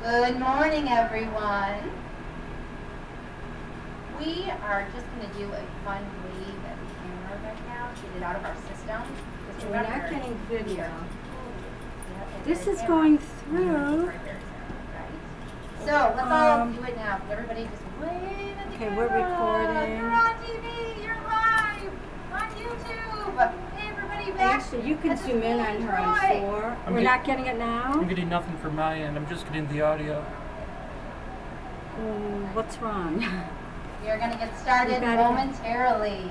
Good morning, everyone. We are just going to do a fun wave at the camera right now to get it out of our system. We're not getting video. Yeah, This is going through. So let's all do it now. Everybody just wave at the camera. Okay, we're recording. You're on TV. You're live on YouTube. Hey, everybody, back. Actually, you can zoom in on her on 4. We're not getting it now? I'm getting nothing from my end. I'm just getting the audio. What's wrong? We are going to get started momentarily.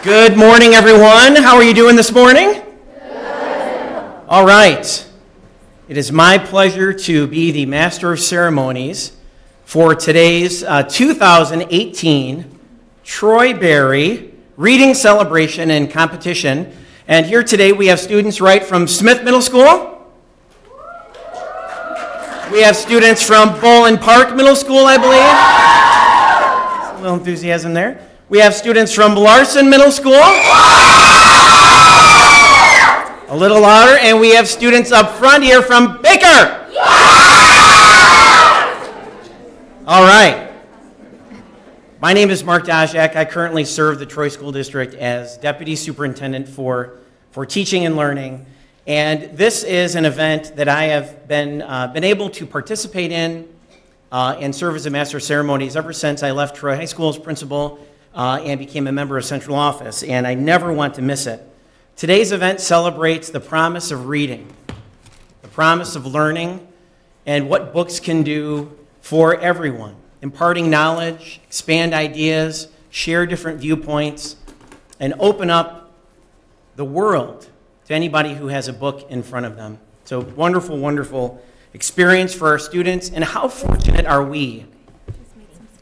Good morning, everyone. How are you doing this morning? Good. All right. It is my pleasure to be the Master of Ceremonies for today's 2018 Troy Berry Reading Celebration and Competition. And here today we have students right from Smith Middle School. We have students from Boland Park Middle School, I believe. There's a little enthusiasm there. We have students from Larson Middle School. A little louder. And we have students up front here from Baker. All right. My name is Mark Dajak. I currently serve the Troy School District as Deputy Superintendent for Teaching and Learning. And this is an event that I have been able to participate in and serve as a Master of Ceremonies ever since I left Troy High School as principal and became a member of Central Office, and I never want to miss it. Today's event celebrates the promise of reading, the promise of learning, and what books can do for everyone, imparting knowledge, expand ideas, share different viewpoints, and open up the world to anybody who has a book in front of them. So wonderful, wonderful experience for our students, and how fortunate are we,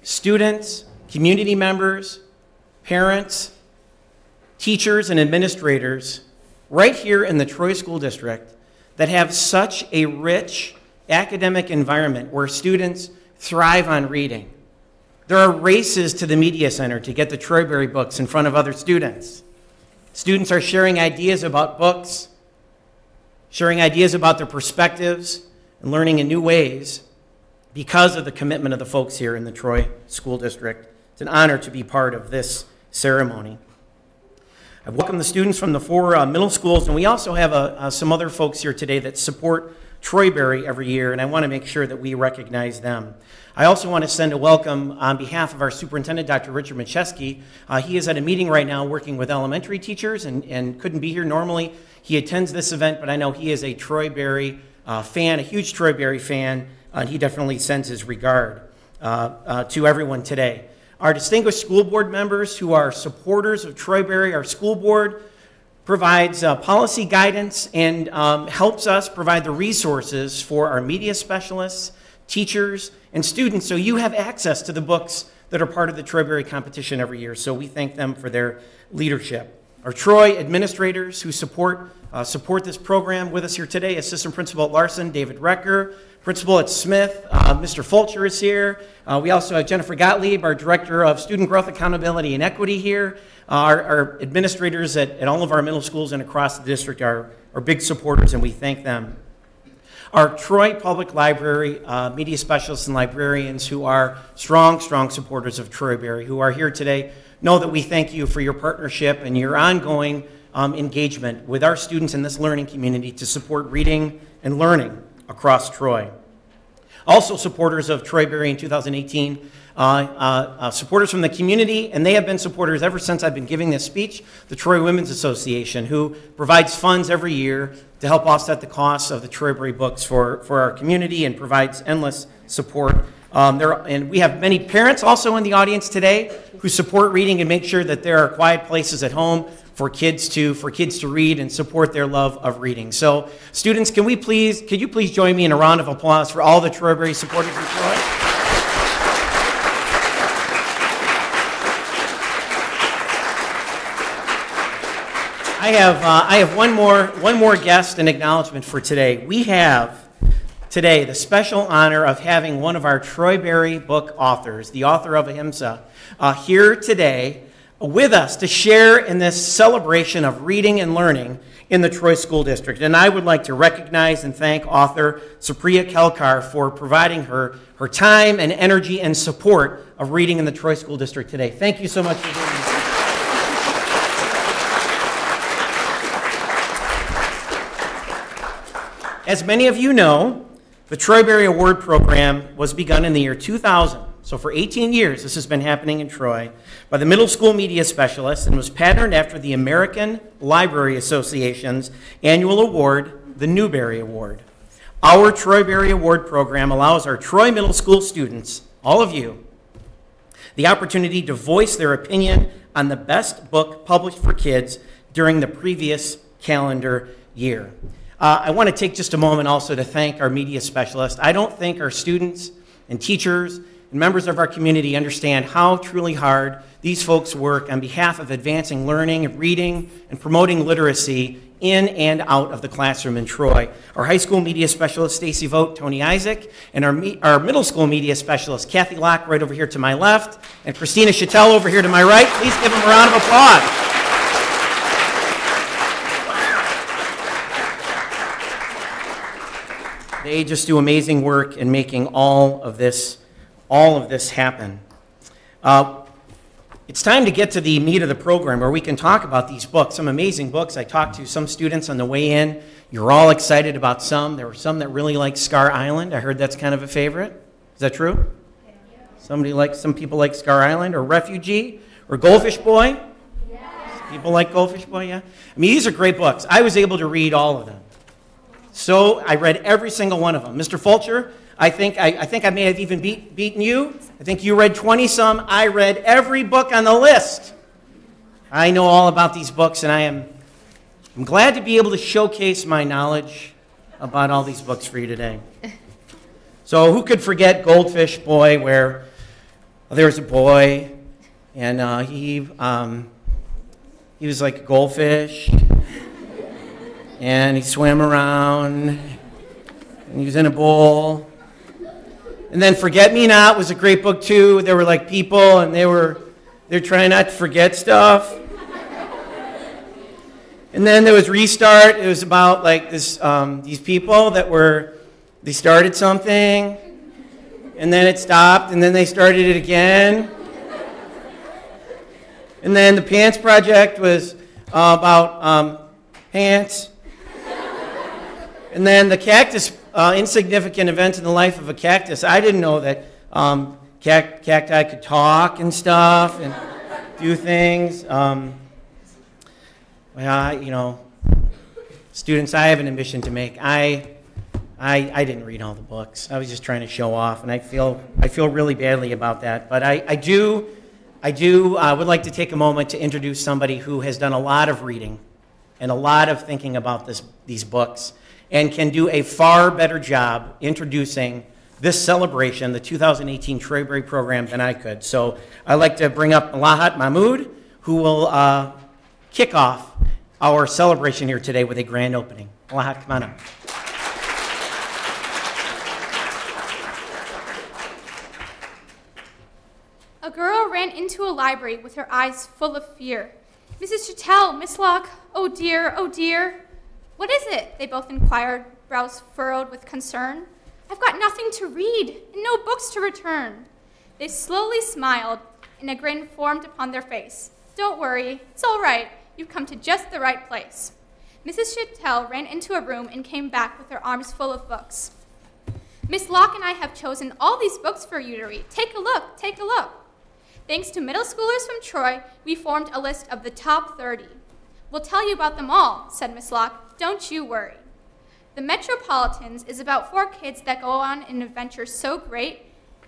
students, community members, parents, teachers, and administrators right here in the Troy School District that have such a rich academic environment where students thrive on reading. There are races to the Media Center to get the Troyberry books in front of other students. Students are sharing ideas about books, sharing ideas about their perspectives, and learning in new ways because of the commitment of the folks here in the Troy School District. It's an honor to be part of this ceremony. I welcome the students from the 4 middle schools, and we also have some other folks here today that support Troyberry every year, and I want to make sure that we recognize them. I also want to send a welcome on behalf of our superintendent, Dr. Richard Macheski. He is at a meeting right now working with elementary teachers and couldn't be here. Normally, he attends this event, but I know he is a Troyberry fan, a huge Troyberry fan, and he definitely sends his regard to everyone today. Our distinguished school board members who are supporters of Troyberry, our school board provides policy guidance and helps us provide the resources for our media specialists, teachers, and students, so you have access to the books that are part of the Troyberry competition every year. So we thank them for their leadership. Our Troy administrators who support this program with us here today: Assistant Principal at Larson, David Recker; Principal at Smith, Mr. Fulcher is here. We also have Jennifer Gottlieb, our Director of Student Growth, Accountability, and Equity here. Our administrators at all of our middle schools and across the district are big supporters, and we thank them. Our Troy Public Library media specialists and librarians who are strong supporters of Troyberry, who are here today, know that we thank you for your partnership and your ongoing engagement with our students in this learning community to support reading and learning across Troy. Also supporters of Troyberry in 2018, supporters from the community, and they have been supporters ever since I've been giving this speech, the Troy Women's Association, who provides funds every year to help offset the costs of the Troyberry books for our community and provides endless support. And we have many parents also in the audience today who support reading and make sure that there are quiet places at home for kids to read and support their love of reading. So students, could you please join me in a round of applause for all the Troyberry supporters in Troy? I have one more guest and acknowledgement for today. We have today the special honor of having one of our Troyberry book authors, the author of Ahimsa, here today with us to share in this celebration of reading and learning in the Troy School District. And I would like to recognize and thank author Supriya Kelkar for providing her time and energy and support of reading in the Troy School District today. Thank you so much for doing this. As many of you know, the Troyberry Award Program was begun in the year 2000. So for 18 years, this has been happening in Troy by the middle school media specialists and was patterned after the American Library Association's annual award, the Newbery Award. Our Troyberry Award Program allows our Troy middle school students, all of you, the opportunity to voice their opinion on the best book published for kids during the previous calendar year. I want to take just a moment also to thank our media specialists. I don't think our students and teachers and members of our community understand how truly hard these folks work on behalf of advancing learning, reading, and promoting literacy in and out of the classroom in Troy. Our high school media specialist, Stacy Vogt, Tony Isaac, and our middle school media specialist, Kathy Locke, right over here to my left, and Christina Chattel over here to my right. Please give them a round of applause. They just do amazing work in making all of this happen. It's time to get to the meat of the program where we can talk about these books, some amazing books. I talked to some students on the way in. You're all excited about some. There were some that really like Scar Island. I heard that's kind of a favorite. Is that true? Some people like Scar Island or Refugee or Goldfish Boy? Yes. People like Goldfish Boy, yeah? I mean, these are great books. I was able to read all of them. So I read every single one of them. Mr. Fulcher, I think I may have even beaten you. I think you read 20-some. I read every book on the list. I know all about these books, and I'm glad to be able to showcase my knowledge about all these books for you today. So who could forget Goldfish Boy, where there's a boy And he was like a goldfish, and he swam around, and he was in a bowl. And then Forget Me Not was a great book too. There were like people, and they're trying not to forget stuff. And then there was Restart. It was about like these people they started something, and then it stopped, and then they started it again. And then the Pants Project was about pants. And then the cactus, insignificant events in the life of a cactus. I didn't know that cacti could talk and stuff and do things. Well, students, I have an admission to make. I didn't read all the books. I was just trying to show off, and I feel really badly about that. But I would like to take a moment to introduce somebody who has done a lot of reading and a lot of thinking about these books, and can do a far better job introducing this celebration, the 2018 Troyberry program, than I could. So I'd like to bring up Malahat Mahmood, who will kick off our celebration here today with a grand opening. Malahat, come on up. A girl ran into a library with her eyes full of fear. Mrs. Chattel, Miss Locke, oh dear, oh dear. What is it? They both inquired, brows furrowed with concern. I've got nothing to read and no books to return. They slowly smiled, and a grin formed upon their face. Don't worry, it's all right. You've come to just the right place. Mrs. Chattel ran into a room and came back with her arms full of books. Miss Locke and I have chosen all these books for you to read. Take a look, take a look. Thanks to middle schoolers from Troy, we formed a list of the top 30. We'll tell you about them all, said Miss Locke. Don't you worry. The Metropolitans is about 4 kids that go on an adventure so great,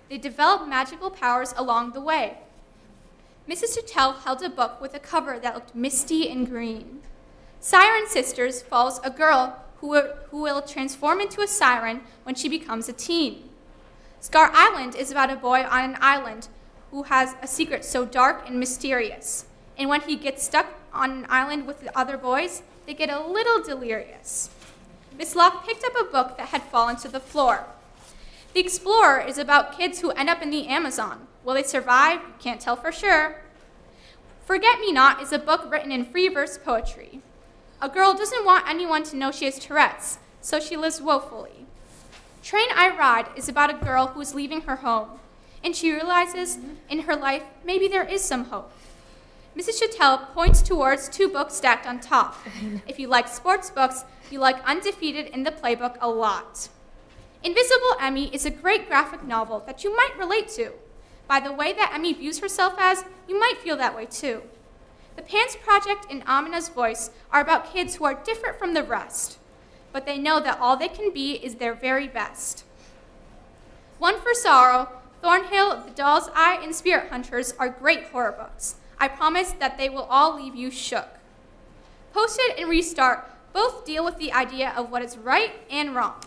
they develop magical powers along the way. Mrs. Chattel held a book with a cover that looked misty and green. Siren Sisters follows a girl who will transform into a siren when she becomes a teen. Scar Island is about a boy on an island who has a secret so dark and mysterious. And when he gets stuck on an island with the other boys, they get a little delirious. Miss Locke picked up a book that had fallen to the floor. The Explorer is about kids who end up in the Amazon. Will they survive? Can't tell for sure. Forget Me Not is a book written in free verse poetry. A girl doesn't want anyone to know she has Tourette's, so she lives woefully. Train I Ride is about a girl who is leaving her home, and she realizes in her life maybe there is some hope. Mrs. Chattel points towards 2 books stacked on top. If you like sports books, you like Undefeated in the Playbook a lot. Invisible Emmy is a great graphic novel that you might relate to. By the way that Emmy views herself as, you might feel that way too. The Pants Project and Amina's Voice are about kids who are different from the rest, but they know that all they can be is their very best. One for Sorrow, Thornhill, The Doll's Eye, and Spirit Hunters are great horror books. I promise that they will all leave you shook. Post-it and Restart both deal with the idea of what is right and wrong.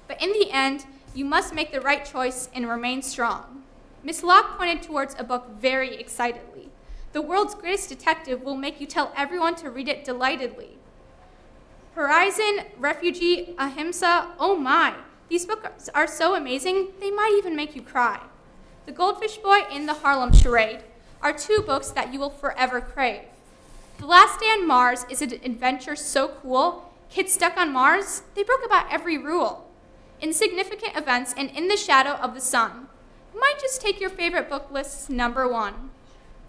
But in the end, you must make the right choice and remain strong. Miss Locke pointed towards a book very excitedly. The World's Greatest Detective will make you tell everyone to read it delightedly. Horizon, Refugee, Ahimsa, oh my. These books are so amazing, they might even make you cry. The Goldfish Boy and the Harlem Charade are 2 books that you will forever crave. The Last Day on Mars is an adventure so cool, kids stuck on Mars, they broke about every rule. Insignificant Events and In the Shadow of the Sun might just take your favorite book list's #1.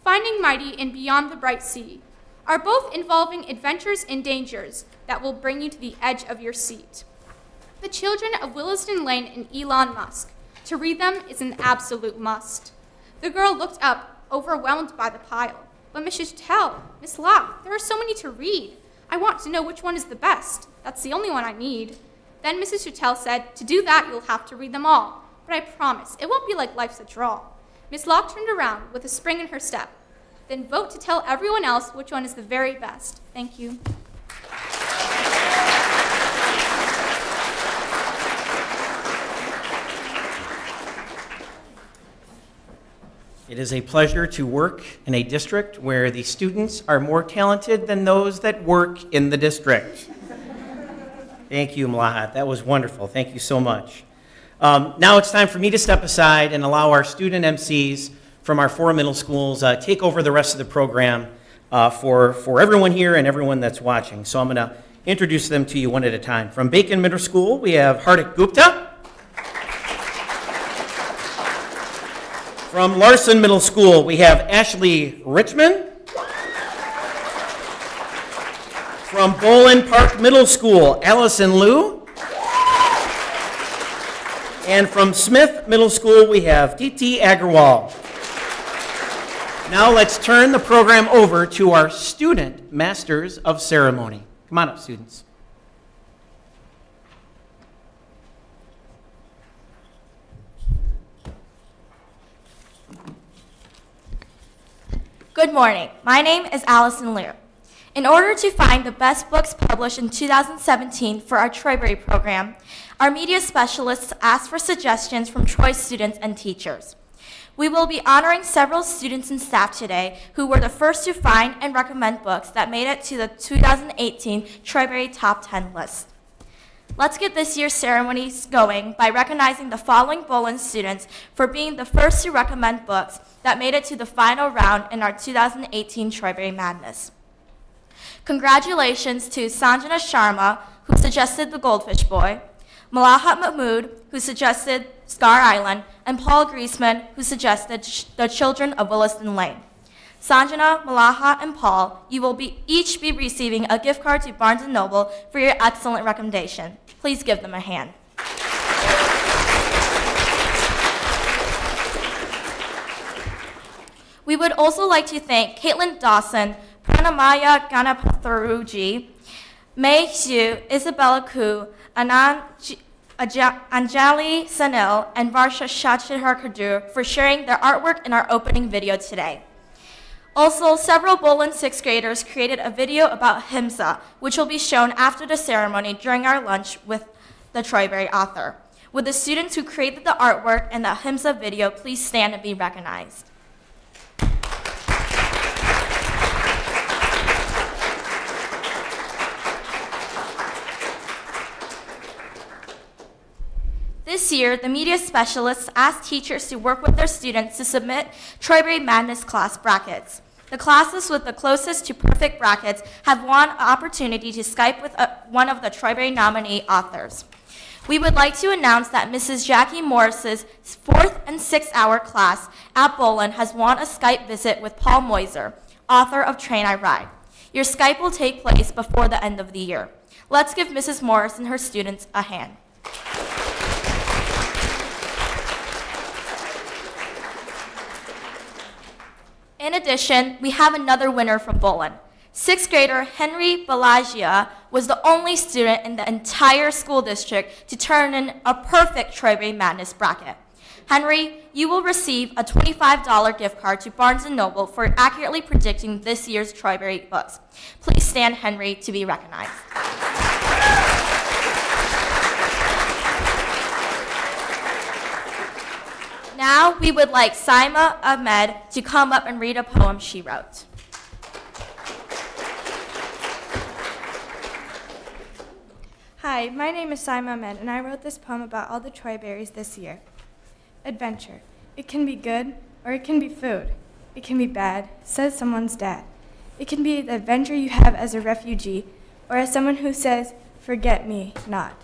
Finding Mighty and Beyond the Bright Sea are both involving adventures and dangers that will bring you to the edge of your seat. The Children of Williston Lane and Elon Musk. To read them is an absolute must. The girl looked up, overwhelmed by the pile. But Mrs. Chattel, Miss Locke, there are so many to read. I want to know which one is the best. That's the only one I need. Then Mrs. Chattel said, to do that, you'll have to read them all. But I promise, it won't be like Life's a Draw. Miss Locke turned around with a spring in her step. Then vote to tell everyone else which one is the very best. Thank you. It is a pleasure to work in a district where the students are more talented than those that work in the district. Thank you, Malahat. That was wonderful. Thank you so much. Now it's time for me to step aside and allow our student MCs from our 4 middle schools take over the rest of the program for everyone here and everyone that's watching. So I'm going to introduce them to you one at a time. From Bacon Middle School, we have Hardik Gupta. From Larson Middle School, we have Ashley Richmond. From Boland Park Middle School, Allison Liu. And from Smith Middle School, we have Titi Agarwal. Now let's turn the program over to our student masters of ceremony. Come on up, students. Good morning. My name is Allison Liu. In order to find the best books published in 2017 for our Troyberry program, our media specialists asked for suggestions from Troy students and teachers. We will be honoring several students and staff today who were the first to find and recommend books that made it to the 2018 Troyberry Top 10 list. Let's get this year's ceremonies going by recognizing the following Boland students for being the first to recommend books that made it to the final round in our 2018 Troyberry Madness. Congratulations to Sanjana Sharma, who suggested The Goldfish Boy, Malahat Mahmood, who suggested Scar Island, and Paul Griesman, who suggested The Children of Williston Lane. Sanjana, Malahat, and Paul, you will each be receiving a gift card to Barnes & Noble for your excellent recommendation. Please give them a hand. We would also like to thank Caitlin Dawson, Pranamaya Ganapatharuji, Mei Xu, Isabella Ku, Anjali Sanil, and Varsha Shachihar Kadur for sharing their artwork in our opening video today. Also, several Boland 6th graders created a video about Himsa, which will be shown after the ceremony during our lunch with the Troyberry author. Would the students who created the artwork and the Himsa video please stand and be recognized? This year, the media specialists asked teachers to work with their students to submit Troyberry Madness class brackets. The classes with the closest to perfect brackets have won an opportunity to Skype with one of the Troyberry nominee authors. We would like to announce that Mrs. Jackie Morris's 4th and 6th hour class at Boland has won a Skype visit with Paul Moiser, author of Train I Ride. Your Skype will take place before the end of the year. Let's give Mrs. Morris and her students a hand. In addition, we have another winner from Boland. 6th grader Henry Balagia was the only student in the entire school district to turn in a perfect Troyberry Madness bracket. Henry, you will receive a $25 gift card to Barnes & Noble for accurately predicting this year's Troyberry books. Please stand, Henry, to be recognized. Now, we would like Saima Ahmed to come up and read a poem she wrote. Hi, my name is Saima Ahmed, and I wrote this poem about all the Troyberries this year. Adventure. It can be good, or it can be food. It can be bad, says someone's dad. It can be the adventure you have as a refugee, or as someone who says, forget me not.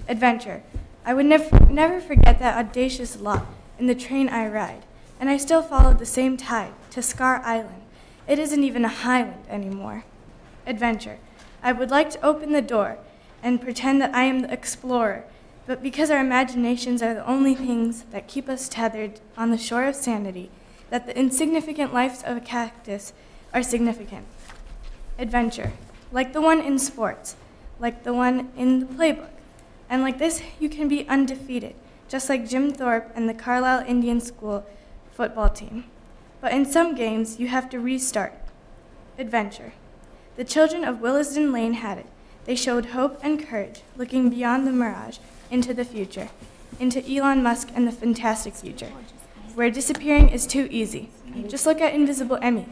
Adventure. I would never forget that audacious lot in the train I ride, and I still followed the same tide to Scar Island. It isn't even a highland anymore. Adventure. I would like to open the door and pretend that I am the explorer, but because our imaginations are the only things that keep us tethered on the shore of sanity, that the insignificant lives of a cactus are significant. Adventure. Like the one in sports, like the one in the playbook, and like this you can be undefeated, just like Jim Thorpe and the Carlisle Indian School football team. But in some games, you have to restart. Adventure. The children of Williston Lane had it. They showed hope and courage, looking beyond the mirage into the future, into Elon Musk and the fantastic future. where disappearing is too easy. Just look at Invisible Emmy.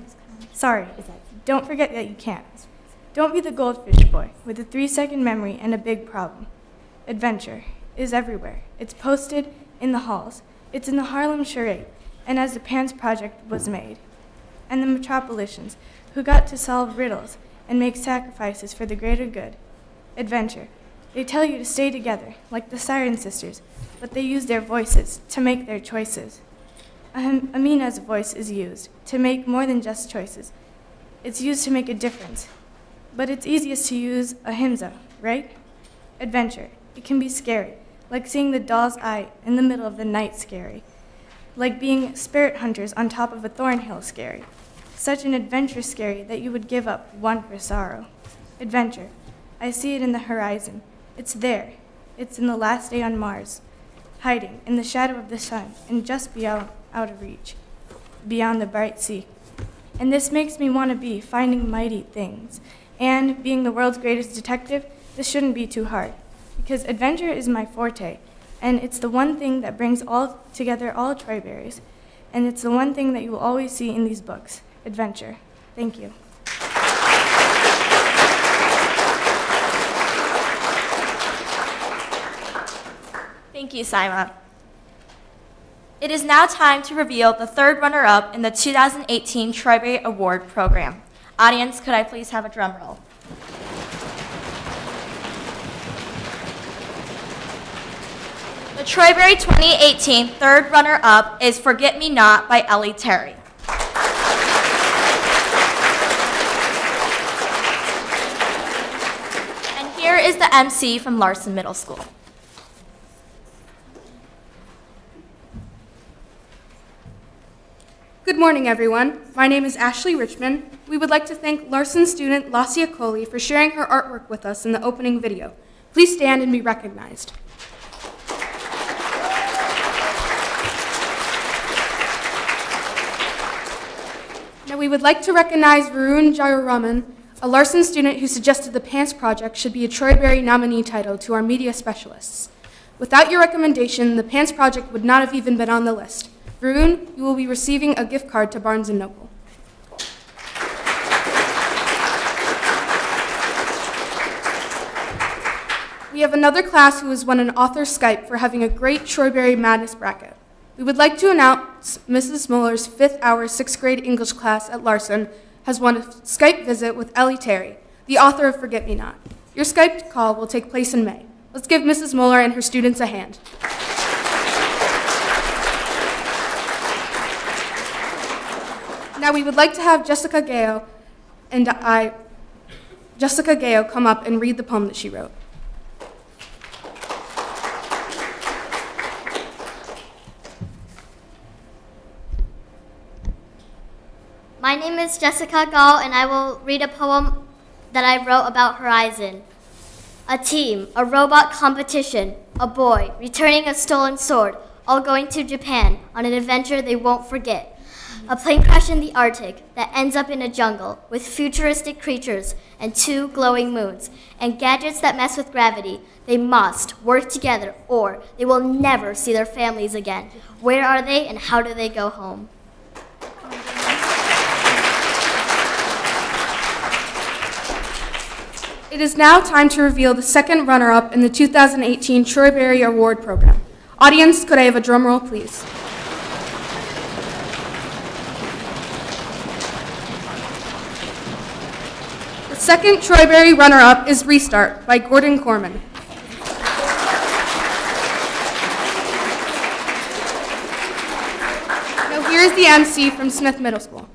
Sorry, don't forget that you can't. Don't be the goldfish boy with a 3-second memory and a big problem. Adventure is everywhere. It's posted in the halls. It's in the Harlem Charade, and as the PANS Project was made. And the Metropolitans, who got to solve riddles and make sacrifices for the greater good. Adventure. They tell you to stay together, like the Siren Sisters, but they use their voices to make their choices. Amina's voice is used to make more than just choices. It's used to make a difference. But it's easiest to use a Hamza, right? Adventure. It can be scary, like seeing the doll's eye in the middle of the night scary. Like being spirit hunters on top of a thornhill scary. Such an adventure scary that you would give up one for sorrow. Adventure. I see it in the horizon. It's there. It's in the last day on Mars, hiding in the shadow of the sun and just beyond, out of reach, beyond the bright sea. And this makes me want to be finding mighty things. And being the world's greatest detective, this shouldn't be too hard, because adventure is my forte, and it's the one thing that brings together all Troyberries, and it's the one thing that you will always see in these books, adventure. Thank you. Thank you, Saima. It is now time to reveal the third runner-up in the 2018 Troyberry Award program. Audience, could I please have a drum roll? The Troyberry 2018 third runner-up is Forget Me Not by Ellie Terry. And here is the MC from Larson Middle School. Good morning, everyone. My name is Ashley Richmond. We would like to thank Larson student Lassia Coley for sharing her artwork with us in the opening video. Please stand and be recognized. Now we would like to recognize Varun Jayaraman, a Larson student who suggested the PANS project should be a Troyberry nominee title to our media specialists. Without your recommendation, the PANS project would not have even been on the list. Varun, you will be receiving a gift card to Barnes & Noble. We have another class who has won an author Skype for having a great Troyberry Madness bracket. We would like to announce Mrs. Muller's 5th hour 6th grade English class at Larson has won a Skype visit with Ellie Terry, the author of Forget Me Not. Your Skype call will take place in May. Let's give Mrs. Muller and her students a hand. Now we would like to have Jessica Gao come up and read the poem that she wrote. My name is Jessica Gao, and I will read a poem that I wrote about Horizon. A team, a robot competition, a boy returning a stolen sword, all going to Japan on an adventure they won't forget. A plane crash in the Arctic that ends up in a jungle with futuristic creatures and 2 glowing moons and gadgets that mess with gravity. They must work together or they will never see their families again. Where are they and how do they go home? It is now time to reveal the second runner-up in the 2018 Troyberry Award program. Audience, could I have a drum roll, please? The second Troyberry runner-up is Restart by Gordon Corman. Now here is the MC from Smith Middle School.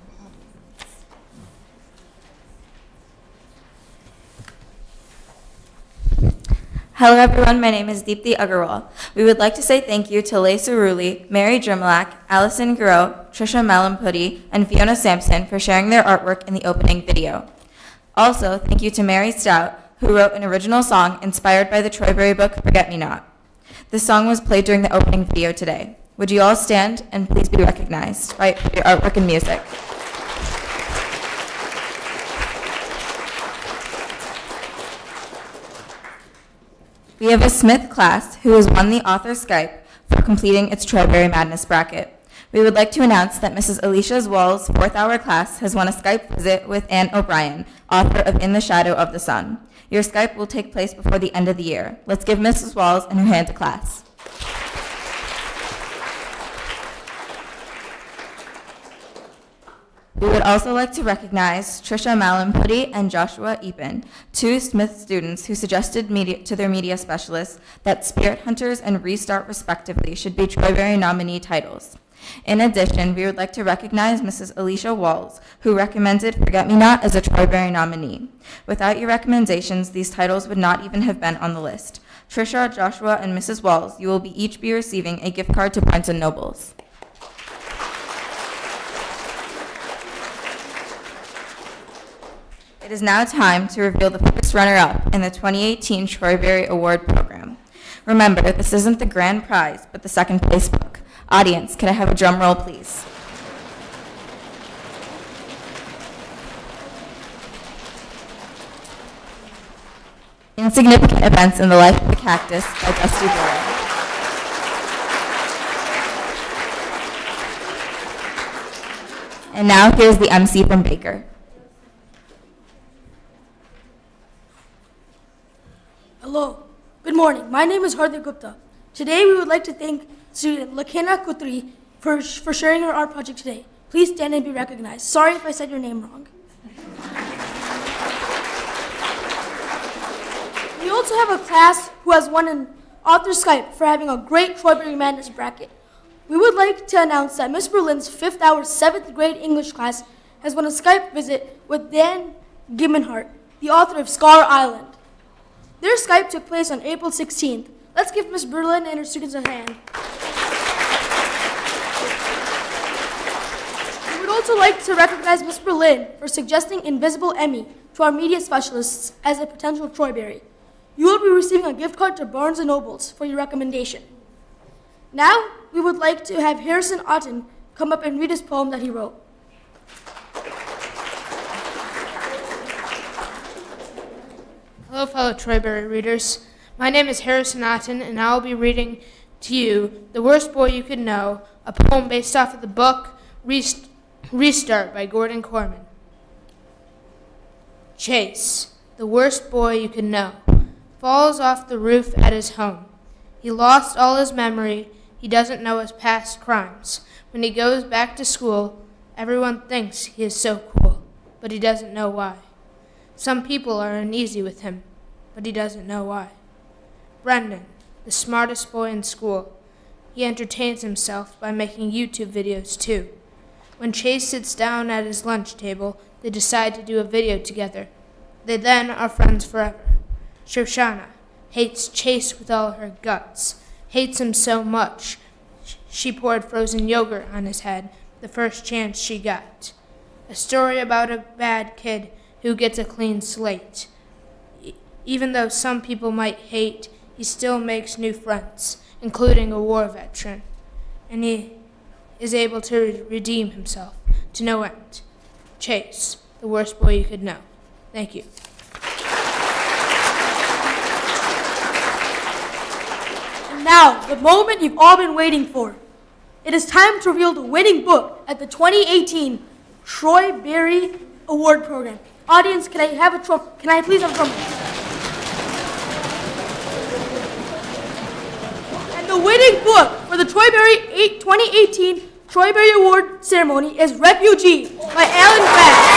Hello everyone, my name is Deepthi Agarwal. We would like to say thank you to Leigh Cerulli, Mary Drimlak, Allison Guerreau, Trisha Malampudi, and Fiona Sampson for sharing their artwork in the opening video. Also, thank you to Mary Stout, who wrote an original song inspired by the Troyberry book Forget Me Not. The song was played during the opening video today. Would you all stand and please be recognized by your artwork and music. We have a Smith class who has won the author Skype for completing its Troyberry Madness bracket. We would like to announce that Mrs. Alicia Wall's 4th hour class has won a Skype visit with Anne O'Brien, author of In the Shadow of the Sun. Your Skype will take place before the end of the year. Let's give Mrs. Walls and her hand to class. We would also like to recognize Trisha Malampudi and Joshua Epen, 2 Smith students who suggested to their media specialists that Spirit Hunters and Restart, respectively, should be Troyberry nominee titles. In addition, we would like to recognize Mrs. Alicia Walls, who recommended Forget Me Not as a Troyberry nominee. Without your recommendations, these titles would not even have been on the list. Trisha, Joshua, and Mrs. Walls, you will each be receiving a gift card to Barnes & Nobles. It is now time to reveal the first runner-up in the 2018 Troyberry Award program. Remember, this isn't the grand prize, but the second place book. Audience, could I have a drum roll, please? Insignificant Events in the Life of the Cactus by Dusty Burrow. And now here's the MC from Baker. Hello, good morning. My name is Hardik Gupta. Today we would like to thank student Lakena Kutri for sharing her art project today. Please stand and be recognized. Sorry if I said your name wrong. We also have a class who has won an author Skype for having a great Troyberry Madness bracket. We would like to announce that Miss Berlin's 5th hour 7th grade English class has won a Skype visit with Dan Gimmenhart, the author of Scar Island. Their Skype took place on April 16th. Let's give Miss Berlin and her students a hand. We would also like to recognize Miss Berlin for suggesting Invisible Emmy to our media specialists as a potential Troyberry. You will be receiving a gift card to Barnes & Nobles for your recommendation. Now, we would like to have Harrison Otten come up and read his poem that he wrote. Hello, fellow Troyberry readers. My name is Harrison Otten, and I will be reading to you The Worst Boy You Could Know, a poem based off of the book Restart by Gordon Corman. Chase, the worst boy you could know, falls off the roof at his home. He lost all his memory. He doesn't know his past crimes. When he goes back to school, everyone thinks he is so cool, but he doesn't know why. Some people are uneasy with him, but he doesn't know why. Brendan, the smartest boy in school. He entertains himself by making YouTube videos too. When Chase sits down at his lunch table, they decide to do a video together. They then are friends forever. Shoshana hates Chase with all her guts, hates him so much she poured frozen yogurt on his head the first chance she got. A story about a bad kid who gets a clean slate. Even though some people might hate, he still makes new friends, including a war veteran, and he is able to redeem himself to no end. Chase, the worst boy you could know. Thank you. And now, the moment you've all been waiting for. It is time to reveal the winning book at the 2018 Troyberry Award Program. Audience, can I please have a drum roll? And the winning book for the Troyberry 2018 Troyberry Award ceremony is Refugee by Alan Bass.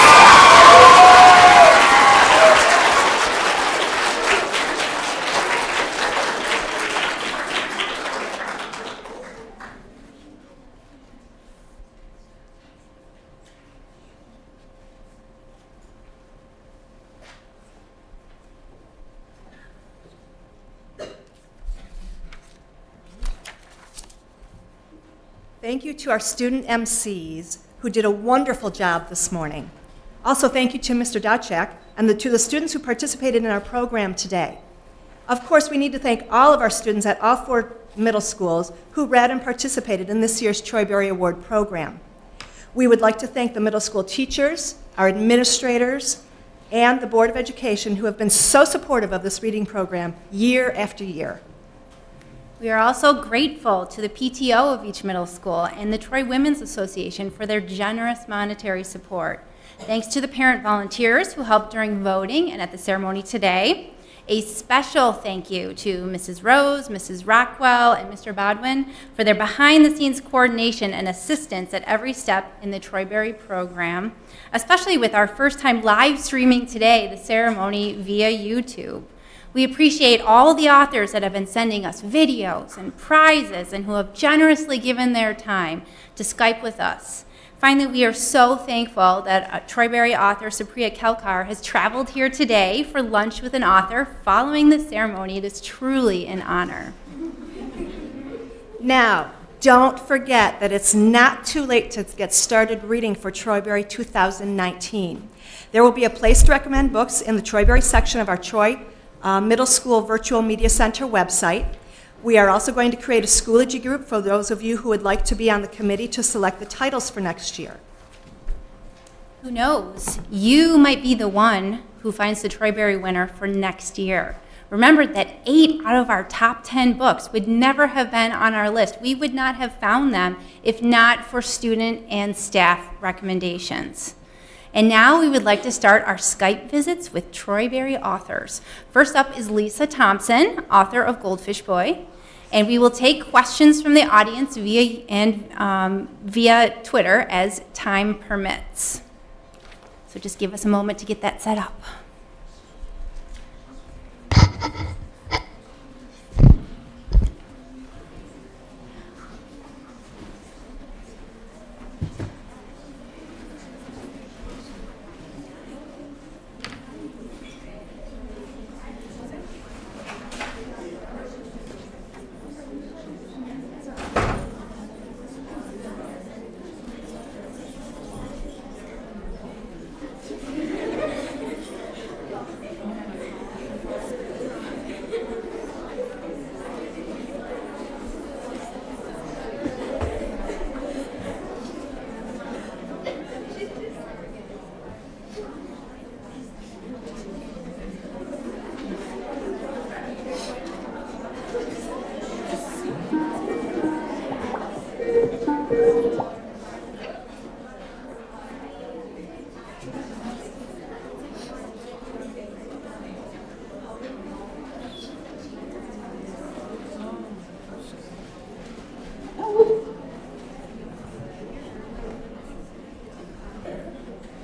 Thank you to our student MCs who did a wonderful job this morning. Also, thank you to Mr. Dachek and to the students who participated in our program today. Of course, we need to thank all of our students at all 4 middle schools who read and participated in this year's Troyberry Award program. We would like to thank the middle school teachers, our administrators, and the Board of Education who have been so supportive of this reading program year after year. We are also grateful to the PTO of each middle school and the Troy Women's Association for their generous monetary support. Thanks to the parent volunteers who helped during voting and at the ceremony today. A special thank you to Mrs. Rose, Mrs. Rockwell, and Mr. Bodwin for their behind-the-scenes coordination and assistance at every step in the Troy-Berry program, especially with our first time live streaming today, the ceremony via YouTube. We appreciate all the authors that have been sending us videos and prizes and who have generously given their time to Skype with us. Finally, we are so thankful that Troy-Berry author Supriya Kelkar has traveled here today for lunch with an author following the ceremony. It is truly an honor. Now, don't forget that it's not too late to get started reading for Troy-Berry 2019. There will be a place to recommend books in the Troy-Berry section of our Troy Middle School Virtual Media Center website. We are also going to create a Schoology group for those of you who would like to be on the committee to select the titles for next year. Who knows? You might be the one who finds the Troy-Berry winner for next year. Remember that 8 out of our top 10 books would never have been on our list. We would not have found them if not for student and staff recommendations. And now we would like to start our Skype visits with Troy-Berry authors. First up is Lisa Thompson, author of Goldfish Boy. And we will take questions from the audience via Twitter as time permits. So just give us a moment to get that set up.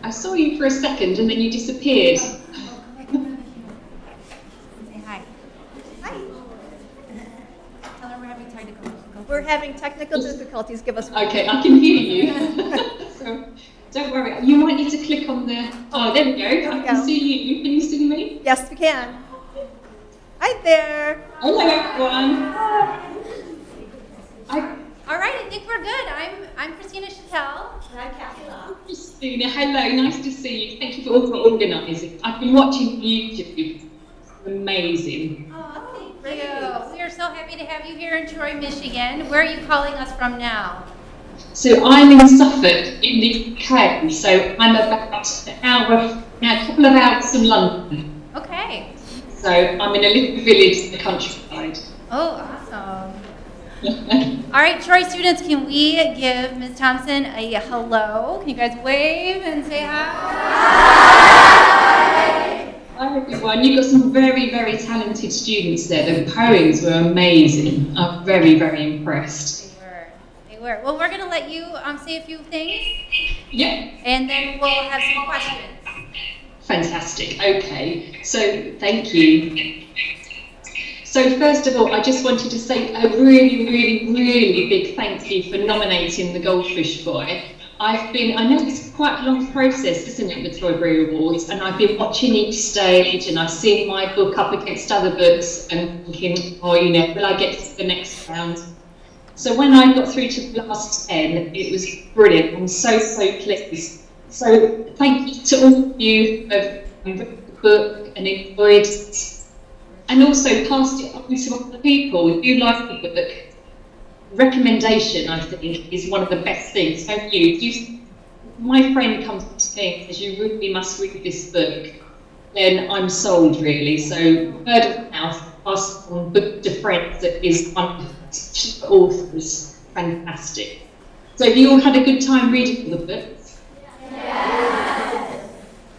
I saw you for a second and then you disappeared. Say hi. Hi. Tell her we're having technical difficulties. We're having technical difficulties. Give us one. Okay, I can hear you. So don't worry. You might need to click on the... Oh, there we go. I can see you. Can you see me? Yes, we can. Hi there. Hello, everyone. All right, I think we're good. I'm Christina Chattel. And I'm Kathy Law. Christina, hello. Nice to see you. Thank you for organising. I've been watching YouTube. It's amazing. Oh, thank you. We are so happy to have you here in Troy, Michigan. Where are you calling us from now? So I'm in Suffolk, in the UK. So I'm about a couple of hours from London. Okay. So I'm in a little village in the countryside. Oh, awesome. All right, Troy students, can we give Ms. Thompson a hello? Can you guys wave and say hi? Hi everyone, you've got some very, very talented students there. The poems were amazing. I'm very, very impressed. They were. Well, we're going to let you say a few things. Yeah. And then we'll have some questions. Fantastic. Okay. So, thank you. So, first of all, I just wanted to say a really, really, really big thank you for nominating the Goldfish Boy. I know it's quite a long process, isn't it, the Troy-Berry Awards, and I've been watching each stage and I've seen my book up against other books and thinking, oh, you know, will I get to the next round? So when I got through to the last 10, it was brilliant. I'm so, so pleased. So thank you to all of you who have read the book and enjoyed it, and also passed it on to other people. If you like the book, recommendation, I think, is one of the best things. Thank you. My friend comes to me and says, you really must read this book, then I'm sold, really. So word of mouth pass on book to friends that is wonderful. Authors, fantastic. So have you all had a good time reading the books? Yes.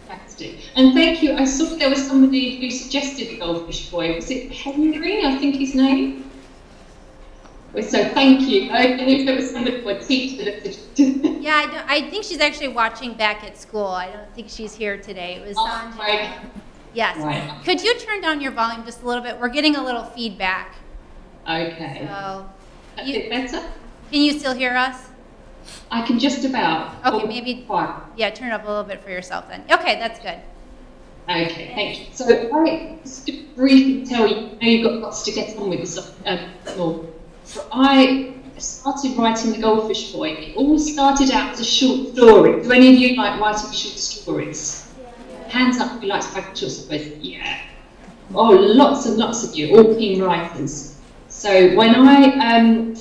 Fantastic. And thank you. I saw there was somebody who suggested the Goldfish Boy. Was it Henry, I think his name? So thank you. I don't know if there was somebody or a teacher that suggested. Yeah, I think she's actually watching back at school. I don't think she's here today. It was Sandra. Right. Yes. Right. Could you turn down your volume just a little bit? We're getting a little feedback. Okay. So, Is it better? Can you still hear us? I can just about. Okay, maybe. Yeah, turn it up a little bit for yourself then. Okay, that's good. Okay, thank you. So I just to briefly tell you, I know you've got lots to get on with this. So I started writing The Goldfish Boy. It all started out as a short story. Do any of you like writing short stories? Yeah. Hands up if you like to write short stories. Yeah. Oh, lots and lots of you, all keen writers. So when I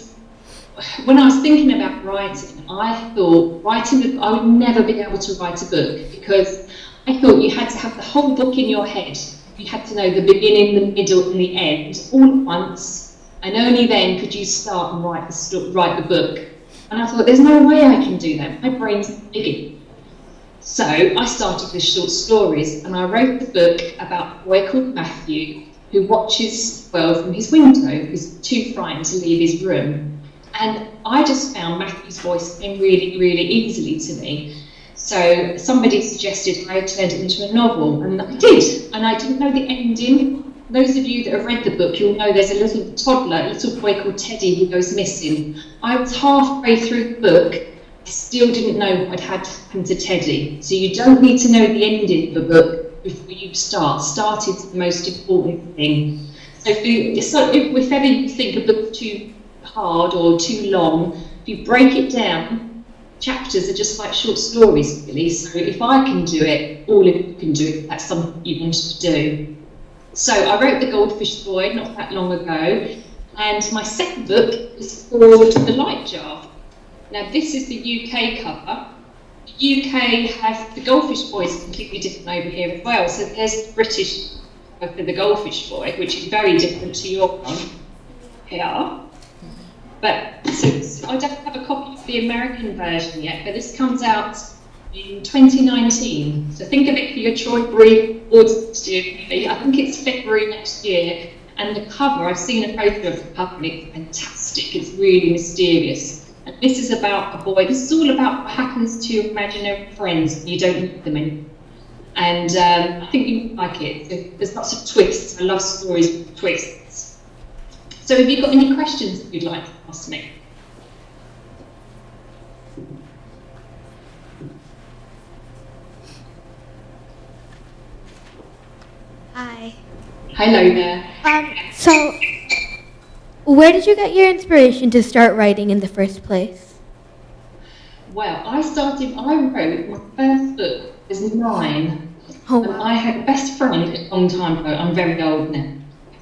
was thinking about writing, I thought I would never be able to write a book because I thought you had to have the whole book in your head. You had to know the beginning, the middle, and the end all at once. And only then could you start and write the book. And I thought, there's no way I can do that. My brain's digging. So I started with short stories, and I wrote the book about a boy called Matthew who watches the world from his window. He's too frightened to leave his room. And I just found Matthew's voice came really, really easily to me. So somebody suggested I turned it into a novel, and I did. And I didn't know the ending. Those of you that have read the book, you'll know there's a little toddler, a little boy called Teddy who goes missing. I was halfway through the book, I still didn't know what had happened to Teddy. So you don't need to know the ending of the book before you start. Start is the most important thing. So if ever you think a book's too hard or too long, if you break it down, chapters are just like short stories really. So if I can do it, all of you can do it. That's something you want to do. So I wrote The Goldfish Boy not that long ago, and my second book is called The Light Jar. Now this is the UK cover. The UK has The Goldfish Boy is completely different over here as well. So there's the British cover for The Goldfish Boy, which is very different to your one here. But so I don't have a copy of the American version yet, but this comes out in 2019. So think of it for your Troy Brief Awards next year. I think it's February next year. And the cover, I've seen a photo of the cover and it's fantastic. It's really mysterious. And this is about a boy. This is all about what happens to your imaginary friends when you don't meet them anymore. And I think you might like it. So there's lots of twists. I love stories with twists. So have you got any questions that you'd like to ask me? Hi. Hello there. So, where did you get your inspiration to start writing in the first place? Well, I wrote my first book as 9. Oh, wow. And I had a best friend a long time ago. I'm very old now.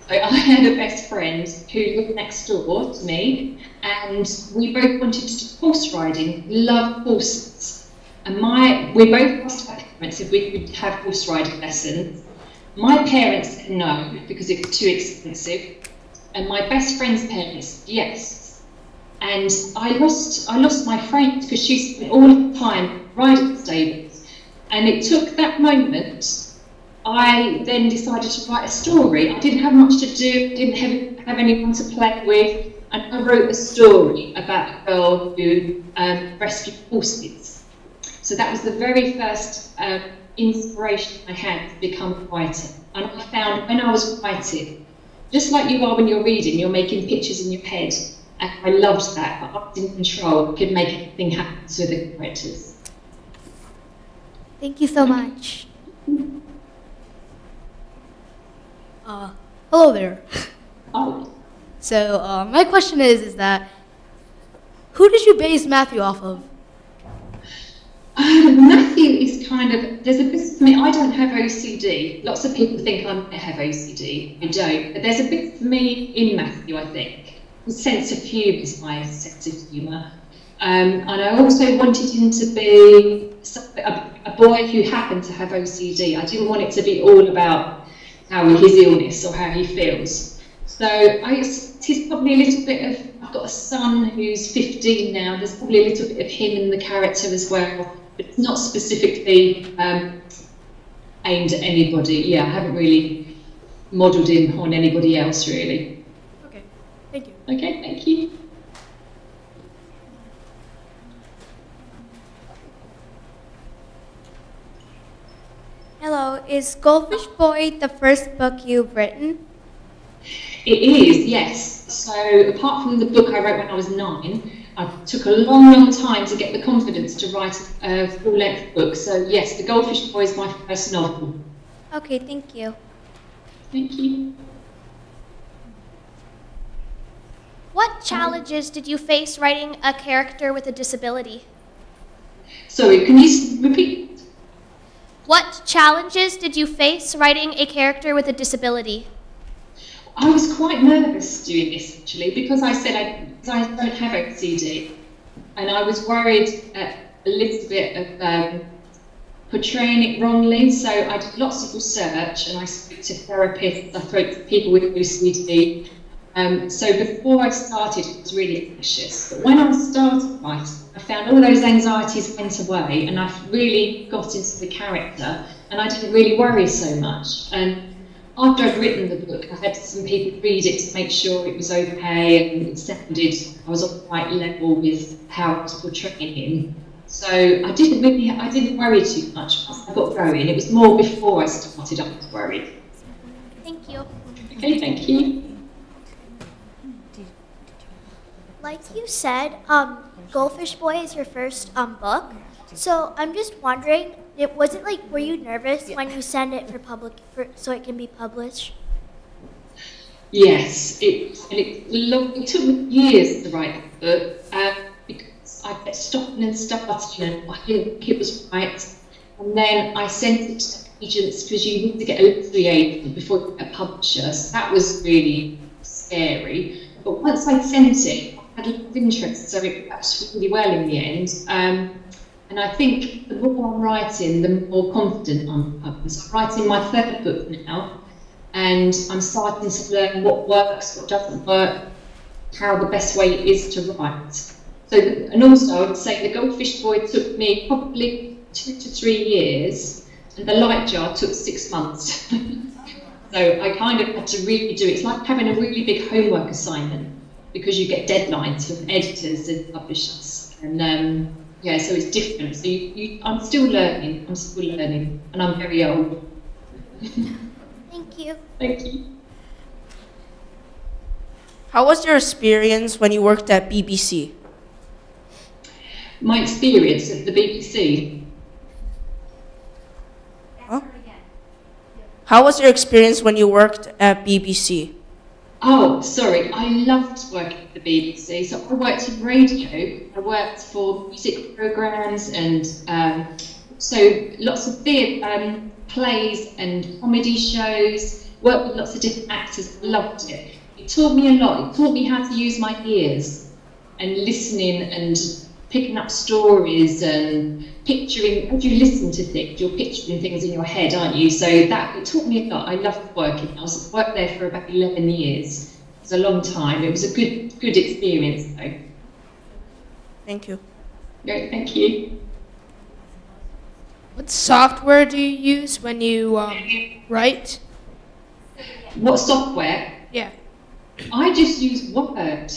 So I had a best friend who lived next door to me, and we both wanted to do horse riding. We loved horses. And we both asked our parents if we could have horse riding lessons. My parents said no, because it was too expensive. And my best friend's parents said yes. And I lost my friend because she spent all the time riding stables. And it took that moment, I then decided to write a story. I didn't have much to do, didn't have anyone to play with, and I wrote a story about a girl who rescued horses. So that was the very first inspiration I had to become a writer. And I found when I was writing, just like you are when you're reading, you're making pictures in your head. And I loved that. I was in control. I could make anything happen with the characters. Thank you so much. Hello there. Oh. So my question is that who did you base Matthew off of? Matthew is kind of, there's a bit for me, I don't have OCD. Lots of people think I might have OCD. I don't. But there's a bit for me in Matthew, I think. The sense of humour is my sense of humour. And I also wanted him to be a boy who happened to have OCD. I didn't want it to be all about his illness or how he feels. So he's probably a little bit of, I've got a son who's 15 now, there's probably a little bit of him in the character as well, but it's not specifically aimed at anybody. Yeah, I haven't really modelled him on anybody else really. Okay, thank you. Okay, thank you. Hello, is Goldfish Boy the first book you've written? It is, yes. So apart from the book I wrote when I was 9, I took a long time to get the confidence to write a full-length book. So yes, The Goldfish Boy is my first novel. Okay, thank you. Thank you. What challenges did you face writing a character with a disability? Sorry, can you repeat? What challenges did you face writing a character with a disability? I was quite nervous doing this actually because I said I don't have OCD, and I was worried a little bit of portraying it wrongly. So I did lots of research and I spoke to therapists, I spoke to people with OCD. So before I started, it was really anxious. But when I started writing, I found all those anxieties went away, and I really got into the character, and I didn't really worry so much. And after I'd written the book, I had some people read it to make sure it was okay and it sounded, I was on the right level with how I was portraying him. So I didn't worry too much once I got going. It was more before I started I was worried. Thank you. Okay, thank you. Like you said, Goldfish Boy is your first book. So I'm just wondering, were you nervous when you sent it so it can be published? Yes, it took me years to write the book because I kept stopping and starting and I didn't think it was right. And then I sent it to agents because you need to get a literary agent before you get a publisher. So that was really scary. But once I sent it, I had a lot of interest, so it worked really well in the end. And I think the more I'm writing, the more confident I'm becoming. So I'm writing my third book now, and I'm starting to learn what works, what doesn't work, how the best way is to write. So, and also I would say The Goldfish Boy took me probably 2 to 3 years, and The Light Jar took 6 months. So I kind of had to really do it. It's like having a really big homework assignment because you get deadlines from editors and publishers. And yeah, so it's different. So I'm still learning, and I'm very old. Thank you. Thank you. How was your experience when you worked at BBC? My experience at the BBC? Huh? How was your experience when you worked at BBC? Oh, sorry, I loved working at the BBC. So I worked in radio, I worked for music programmes and so lots of theatre, plays and comedy shows, worked with lots of different actors, I loved it. It taught me a lot, it taught me how to use my ears and listening and picking up stories and picturing. As you listen to things, you're picturing things in your head, aren't you? So that, it taught me a lot. I loved working. I worked there for about 11 years. It was a long time. It was a good experience though. Thank you. Great, thank you. What software do you use when you write? What software? Yeah. I just use Word.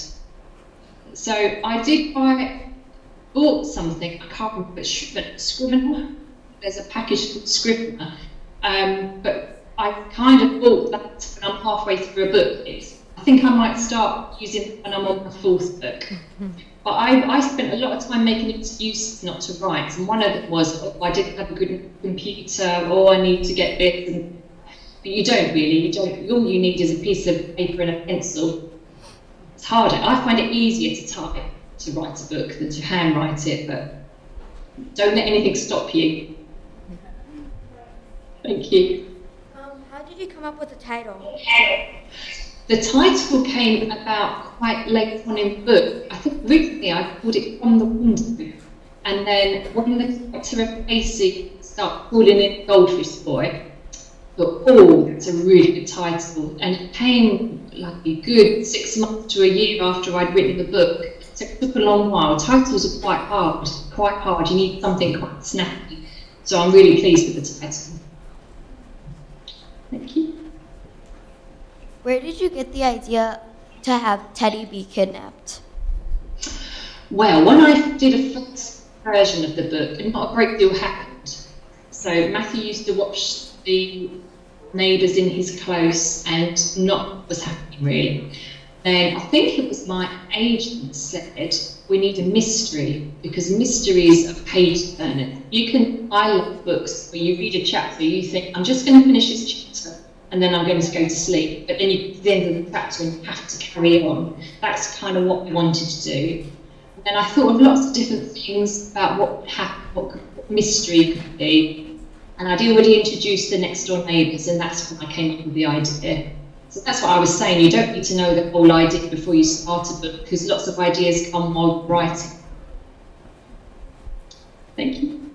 So I bought something, I can't remember, Scrivener. There's a package called Scrivener. But I kind of bought that when I'm halfway through a book. I think I might start using it when I'm on my 4th book. But I spent a lot of time making excuses not to write. And one of them was, oh, I didn't have a good computer, or I need to get this. But you don't really. All you need is a piece of paper and a pencil. It's harder. I find it easier to type to write a book than to handwrite it, but don't let anything stop you. Thank you. How did you come up with the title? The title came about quite late on in the book. I think originally I called it From the Window, and then when the character of Casey started calling it Goldfish Boy, thought, oh, that's a really good title. And it came like a good 6 months to a year after I'd written the book. So it took a long while. Titles are quite hard. You need something quite snappy. So I'm really pleased with the title. Thank you. Where did you get the idea to have Teddy be kidnapped? Well, when I did a first version of the book, not a great deal happened. So Matthew used to watch the neighbours in his close and not what was happening really. Then I think it was my agent said, we need a mystery, because mysteries are page turners. I love books where you read a chapter, you think, I'm just going to finish this chapter and then I'm going to go to sleep. But then you get to the end of the chapter and you have to carry on. That's kind of what we wanted to do. And I thought of lots of different things about what would happen, what mystery could be. And I'd already introduced the next door neighbours, and that's when I came up with the idea. So that's what I was saying, you don't need to know the whole idea before you start a book, because lots of ideas come while writing. Thank you.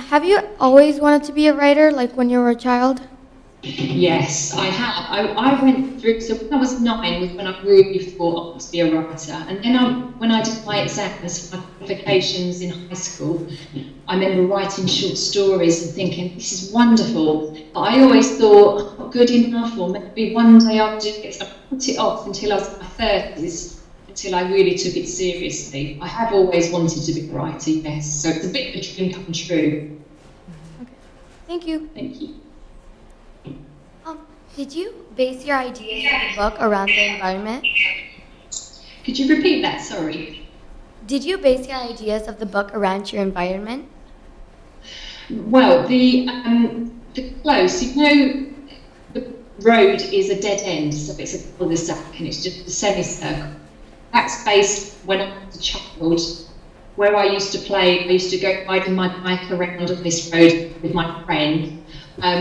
Have you always wanted to be a writer, like when you were a child? Yes, I have. I went through, so when I was 9 was when I really thought I wanted to be a writer. And then when I did my exams for my qualifications in high school, I remember writing short stories and thinking, this is wonderful. But I always thought, I'm not good enough, or maybe one day I'll do it. So I put it off until I was in my 30s, until I really took it seriously. I have always wanted to be a writer, yes. So it's a bit of a dream come true. Okay. Thank you. Thank you. Did you base your ideas of the book around the environment? Could you repeat that? Sorry. Did you base your ideas of the book around your environment? Well, the close, you know, the road is a dead end, so it's a cul-de-sac and it's just a semicircle. That's based when I was a child, where I used to play. I used to go riding my bike around on this road with my friend.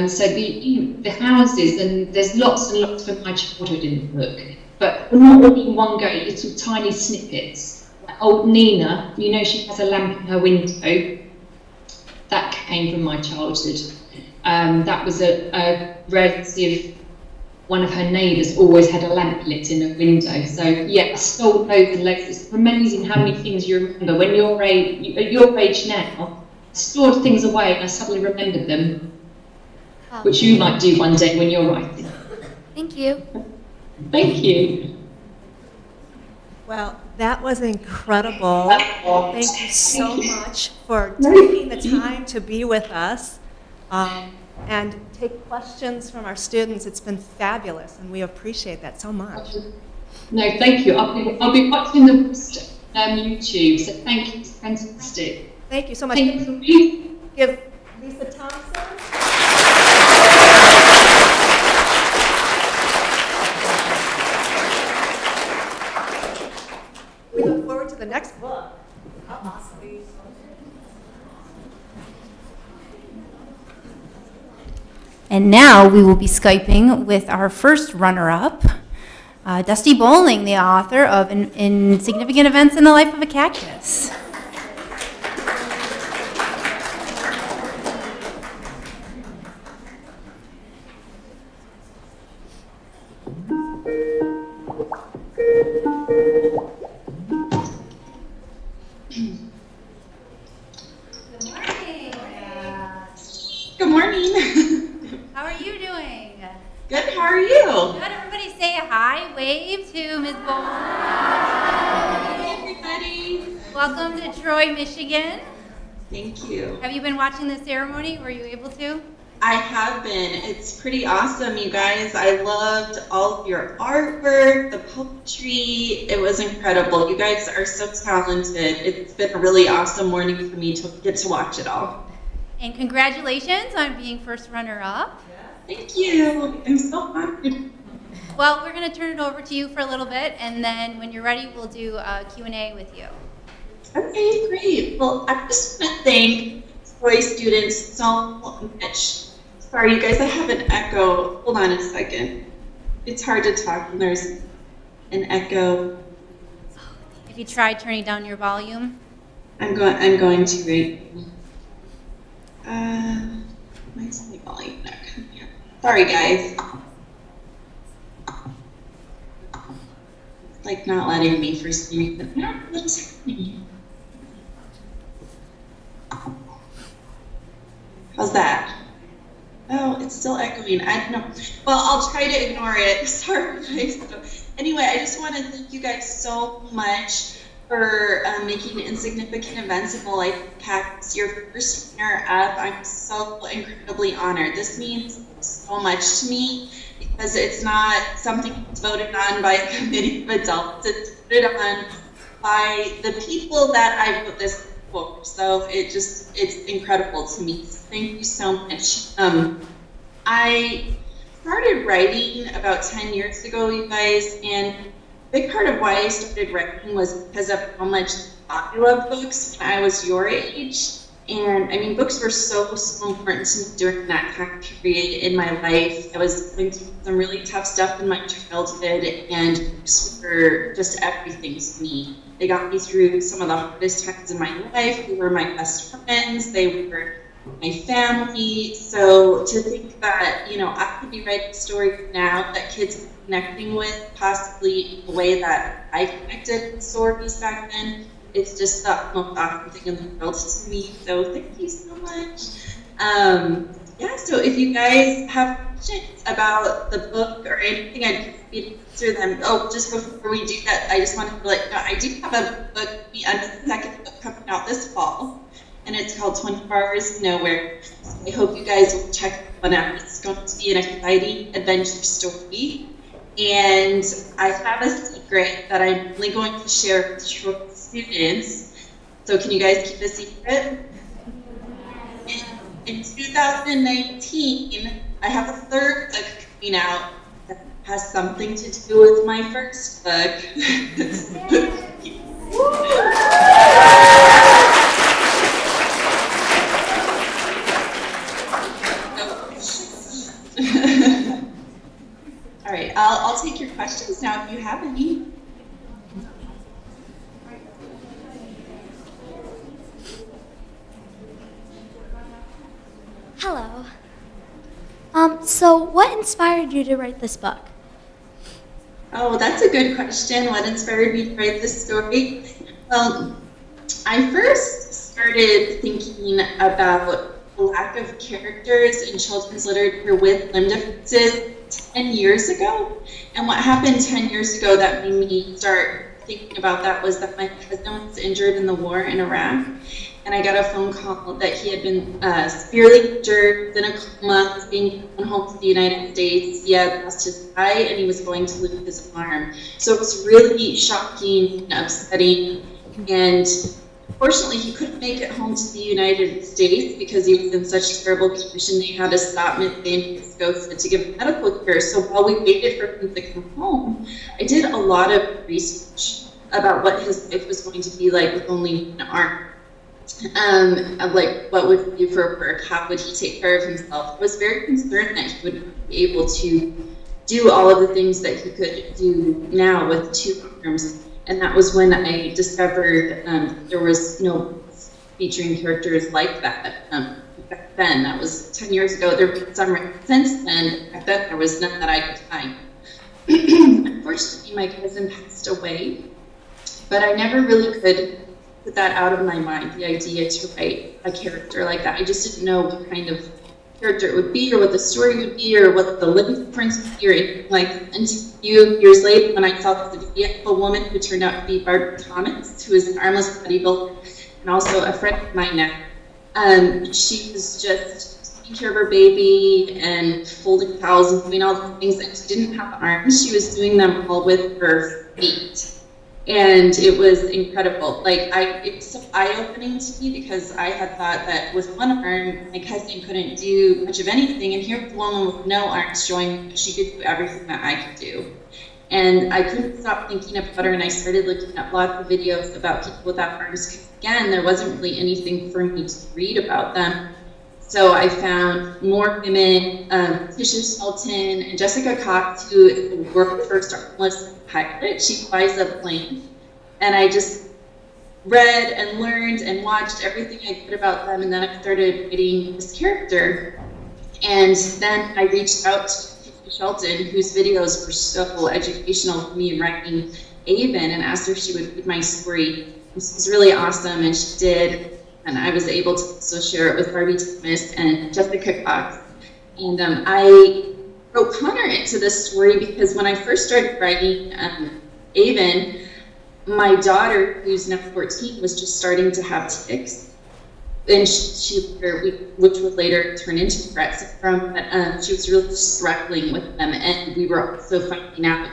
So the houses, and there's lots and lots from my childhood in the book, but not all in one go, little tiny snippets. Like old Nina, you know, she has a lamp in her window. That came from my childhood. That was a relative, one of her neighbours always had a lamp lit in her window. So yeah, I stole loads and loads. It's amazing how many things you remember. When you're at your age now, I stored things away and I suddenly remembered them. Which you might do one day when you're writing. Thank you. Thank you. Well, that was incredible. Thank you so much for taking the time to be with us and take questions from our students. It's been fabulous, and we appreciate that so much. No, thank you. I'll be watching the YouTube, so thank you. It's fantastic. Thank you so much. Thank you. Give Lisa Thompson. We look forward to the next book. And now we will be Skyping with our first runner-up, Dusty Bowling, the author of Insignificant Events in the Life of a Cactus. Good morning. How are you doing? Good, how are you? Good, everybody say hi, wave to Ms. Bowling. Hi, everybody. Welcome to Troy, Michigan. Thank you. Have you been watching the ceremony? Were you able to? I have been. It's pretty awesome, you guys. I loved all of your artwork, the poetry. It was incredible. You guys are so talented. It's been a really awesome morning for me to get to watch it all. And congratulations on being first runner-up. Thank you. I'm so honored. Well, we're going to turn it over to you for a little bit, and then when you're ready, we'll do a Q&A with you. Okay, great. Well, I just want to thank Troy students so much. Sorry, you guys, I have an echo. Hold on a second. It's hard to talk when there's an echo. If you try turning down your volume. I'm going to right. Where's my volume? No, come here. Sorry, guys. It's like not letting me for some reason. I don't know what's happening. How's that? Oh, it's still echoing. I don't know. Well, I'll try to ignore it. Sorry, guys. Anyway, I just want to thank you guys so much for making insignificant events in the life of Cactus your first runner-up. I'm so incredibly honored. This means so much to me because it's not something that's voted on by a committee of adults. It's voted on by the people that I wrote this for. So it's incredible to me. So thank you so much. I started writing about 10 years ago, you guys, and a big part of why I started writing was because of how much I loved books when I was your age. And I mean, books were so important to me during that time period in my life. I was going through some really tough stuff in my childhood, and books were just everything to me. They got me through some of the hardest times in my life. They were my best friends. They were my family. So to think that, you know, I could be writing a story now that kids are connecting with, possibly in the way that I connected with stories back then, it's just the most awesome thing in the world to me. So thank you so much. Yeah, so if you guys have questions about the book or anything, I'd be to answer them. Oh, just before we do that, I just wanted to let you know, I do have a book, the second book coming out this fall, and it's called 24 Hours of Nowhere. So I hope you guys will check that one out. It's going to be an exciting adventure story. And I have a secret that I'm only going to share with Troy students. So can you guys keep a secret? In 2019, I have a third book coming out that has something to do with my first book. All right, I'll take your questions now if you have any. Hello. So what inspired you to write this book? Oh, that's a good question. What inspired me to write this story? Well, I first started thinking about the lack of characters in children's literature with limb differences 10 years ago. And what happened 10 years ago that made me start thinking about that was that my cousin was injured in the war in Iraq. And I got a phone call that he had been severely injured, in a coma, was being flown home to the United States. He had lost his eye and he was going to lose his arm. So it was really shocking and upsetting. And fortunately, he couldn't make it home to the United States because he was in such terrible condition. They had to stop midway in Mexico to give him medical care. So while we waited for him to come home, I did a lot of research about what his life was going to be like with only one arm. Like what would he do for work, how would he take care of himself. I was very concerned that he wouldn't be able to do all of the things that he could do now with two arms. And that was when I discovered there was no featuring characters like that back then. That was 10 years ago. There have been some since then. Back then there was none that I could find. Unfortunately, my cousin passed away, but I never really could put that out of my mind, the idea to write a character like that. I just didn't know what kind of character it would be, or what the story would be, or what the living difference would be, or anything like that. Until a few years later, when I saw the video of a woman who turned out to be Barbara Thomas, who is an armless bodybuilder, and also a friend of mine now. She was just taking care of her baby and folding towels and doing all the things that she didn't have arms. She was doing them all with her feet. And it was incredible. Like, it's so eye-opening to me because I had thought that with one arm, my cousin couldn't do much of anything, and here was a woman with no arms showing that she could do everything that I could do. And I couldn't stop thinking about her, and I started looking at lots of videos about people without arms, because again, there wasn't really anything for me to read about them. So I found more women, Tisha Shelton and Jessica Cox, who is the world's first armless pilot. She flies a plane. And I just read and learned and watched everything I could about them, and then I started writing this character. And then I reached out to Shelton, whose videos were so educational for me in writing Avon, and asked her if she would read my story. This was really awesome, and she did. And I was able to also share it with Barbie Thomas and Jessica Cox. And I wrote Connor into this story because when I first started writing Avon, my daughter, who's now 14, was just starting to have tics. And which would later turn into Tourette syndrome, but she was really struggling with them. And we were also finding out,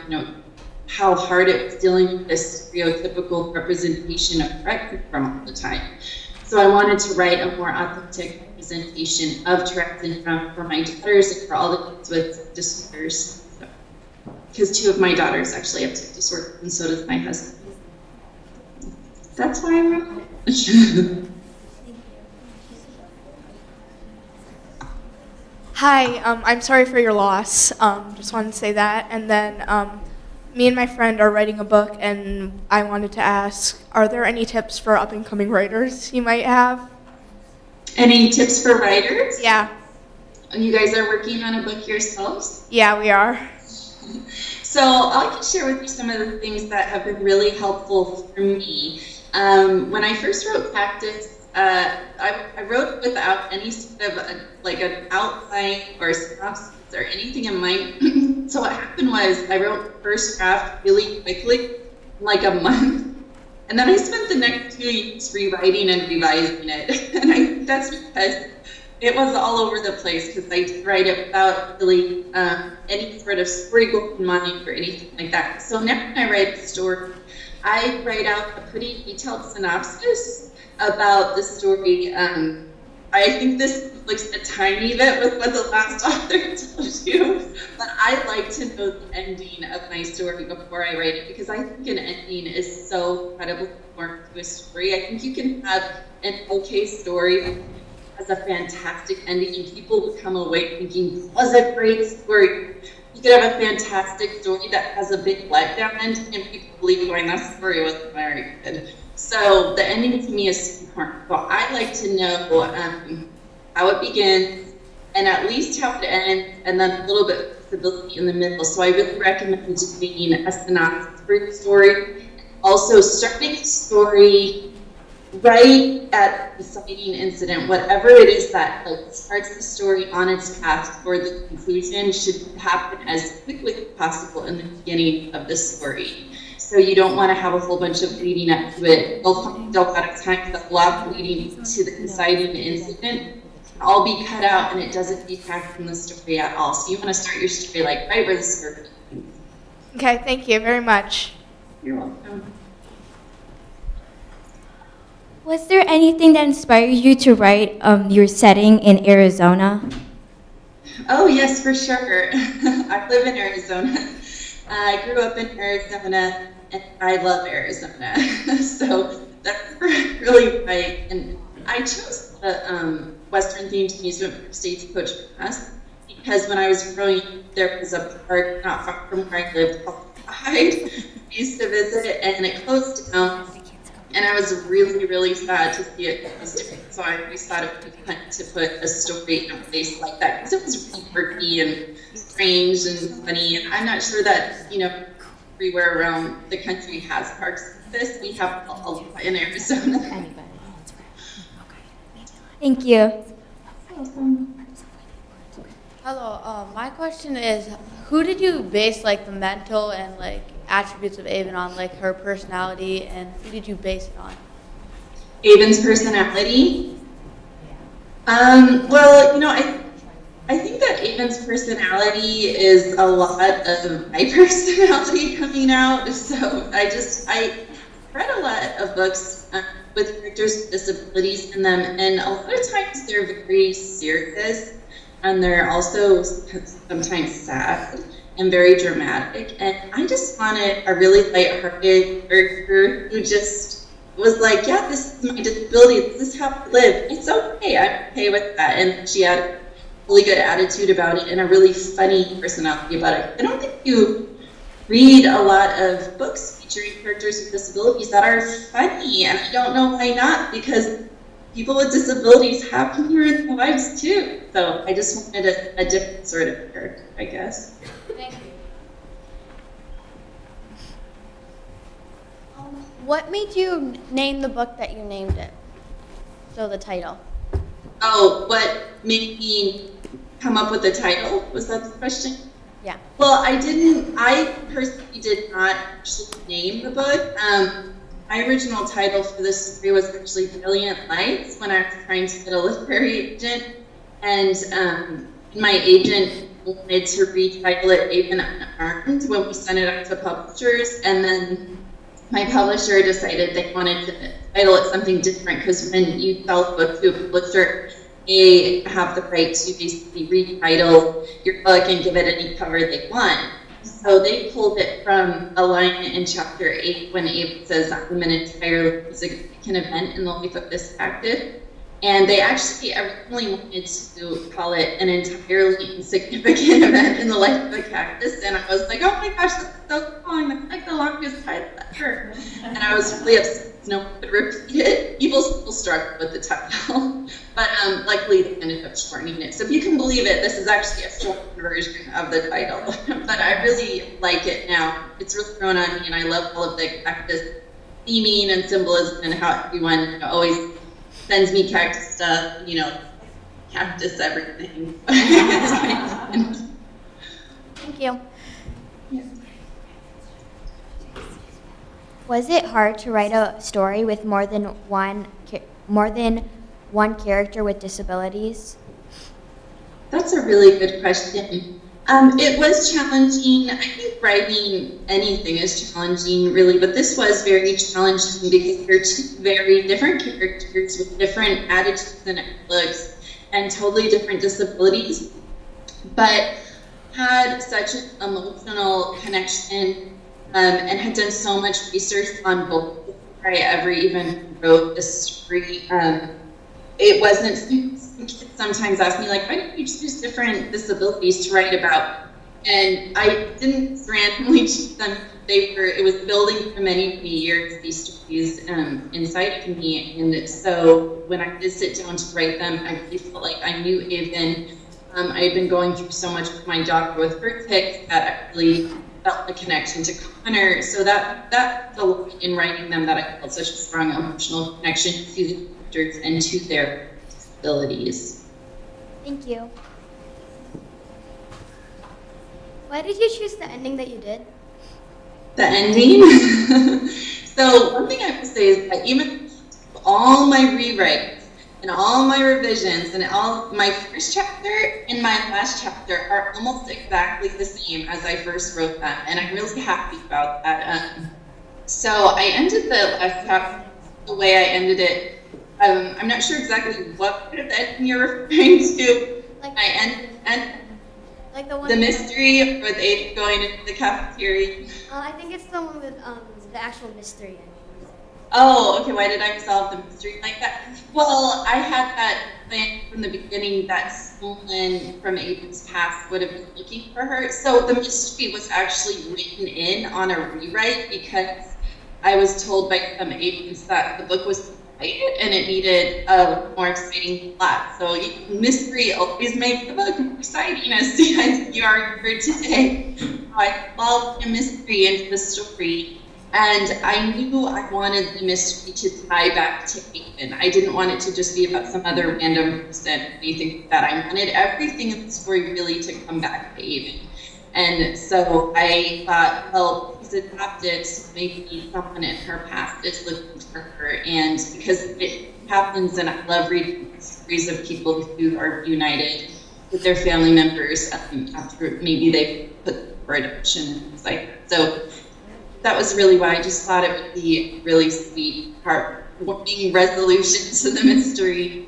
how hard it was dealing with this stereotypical representation of Tourette syndrome all the time. So I wanted to write a more authentic representation of Tourette syndrome for my daughters and for all the kids with disorders. Because 2 of my daughters actually have tic disorder, and so does my husband. That's why I wrote it. Hi, I'm sorry for your loss. Just wanted to say that. And then me and my friend are writing a book, and I wanted to ask, are there any tips for up-and-coming writers you might have? Any tips for writers? Yeah. You guys are working on a book yourselves? Yeah, we are. So I can share with you some of the things that have been really helpful for me. When I first wrote Cactus, I wrote without any sort of an outline or synopsis or anything in mind. So what happened was I wrote the first draft really quickly, like a month, and then I spent the next 2 weeks rewriting and revising it. And that's because it was all over the place, because I did write it without really any sort of story goal in mind or anything like that. So now when I write a story, I write out a pretty detailed synopsis about the story. I think this looks a tiny bit with what the last author told you, but I like to know the ending of my story before I write it, because I think an ending is so incredibly important to a story. I think you can have an okay story that has a fantastic ending and people would come away thinking, this was a great story. You could have a fantastic story that has a big letdown ending and people believe going, that story wasn't very good. So the ending to me is important. Well, I like to know how it begins and at least how it ends, and then a little bit of flexibility in the middle. So I really recommend doing a synopsis for your story. Also, starting the story right at the inciting incident, whatever it is that starts the story on its path toward the conclusion, should happen as quickly as possible in the beginning of the story. So you don't want to have a whole bunch of leading up to it. They'll find out at times that a lot of leading to the inciting incident all be cut out, and it doesn't detract from the story at all. So you want to start your story right where the story begins. Okay, thank you very much. You're welcome. Was there anything that inspired you to write your setting in Arizona? Oh, yes, for sure. I live in Arizona. I grew up in Arizona, and I love Arizona. So that's really why. And I chose the Western-themed amusement park Stagecoach Pass because when I was growing up, there was a park not far from where I lived called Hyde. I used to visit it, and it closed down. And I was really, really sad to see it close down. So I always thought it would be fun to put a story in a place like that, because it was really quirky and strange and funny. And I'm not sure that, everywhere around the country has parks like this. We have a lot in Arizona. Thank you. Hello, my question is, who did you base the mental and attributes of Avon on, her personality, and who did you base it on? Avon's personality? Well, I think that Avon's personality is a lot of my personality coming out. So I read a lot of books with characters with disabilities in them, and a lot of times they're very serious, and they're also sometimes sad and very dramatic. And I just wanted a really lighthearted character who just was like, yeah, this is my disability, this is how I live, it's okay, I'm okay with that. And she had a really good attitude about it and a really funny personality about it. I don't think you read a lot of books featuring characters with disabilities that are funny, and I don't know why not, because people with disabilities have humor in their lives too. So I just wanted a different sort of character, I guess. Thank you. What made you name the book that you named it? So the title. Oh, what made me come up with the title? Was that the question? Yeah. Well, I personally did not actually name the book. My original title for this story was actually Brilliant Lights when I was trying to get a literary agent. And my agent wanted to retitle it Avon Unarmed when we sent it out to publishers. And then my publisher decided they wanted to title it something different because when you sell a book to a publisher, they have the right to basically retitle your book and give it any cover they want. So they pulled it from a line in chapter 8 when Abe says, I'm an entirely significant event in the life of this active. And they actually originally wanted to call it an entirely insignificant event in the life of a cactus. And I was like, oh my gosh, that's so long. That's like the longest title ever. And I was really upset no one could repeat it. People still struggled with the title. But luckily they ended up shortening it. So if you can believe it, this is actually a shortened version of the title. But I really like it now. It's really grown on me, and I love all of the cactus theming and symbolism and how everyone always sends me cactus stuff, cactus everything. Thank you. Was it hard to write a story with more than one character with disabilities? That's a really good question. It was challenging. I think writing anything is challenging, really, but this was very challenging because they're two very different characters with different attitudes and outlooks and totally different disabilities, but had such an emotional connection and had done so much research on both before I ever even wrote the story. It wasn't. Kids sometimes ask me, like, why don't you choose different disabilities to write about? And I didn't randomly choose them. It was building for many, many years, these stories inside of me. And so when I did sit down to write them, I really felt like I knew Avon. I had been going through so much with my daughter with her tics that I really felt a connection to Connor. So that a lot in writing them, that I felt such a strong emotional connection to the characters and to their disabilities. Thank you. Why did you choose the ending that you did? The ending? So one thing I have to say is that even all my rewrites and all my revisions and all my first chapter and my last chapter are almost exactly the same as I first wrote them, and I'm really happy about that. So I ended the last chapter the way I ended it. I'm not sure exactly what part of the ending you're referring to. Like I end like the one the mystery with Abe going into the cafeteria. I think it's the one with the actual mystery ending. Oh, okay. Why did I solve the mystery like that? Well, I had that plan from the beginning that someone from Abe's past would have been looking for her. So the mystery was actually written in on a rewrite because I was told by some agents that the book was and it needed a more exciting plot. So mystery always makes the book more exciting, as you argued today. I involved a mystery into the story, and I knew I wanted the mystery to tie back to Avon. I didn't want it to just be about some other random person or anything like that. I wanted everything in the story really to come back to Avon. And so I thought, well, he's adopted, so maybe someone in her past is looking for her. And because it happens, and I love reading stories of people who are united with their family members after maybe they put for adoption and things like that. So that was really why I just thought it would be a really sweet, heartwarming resolution to the mystery.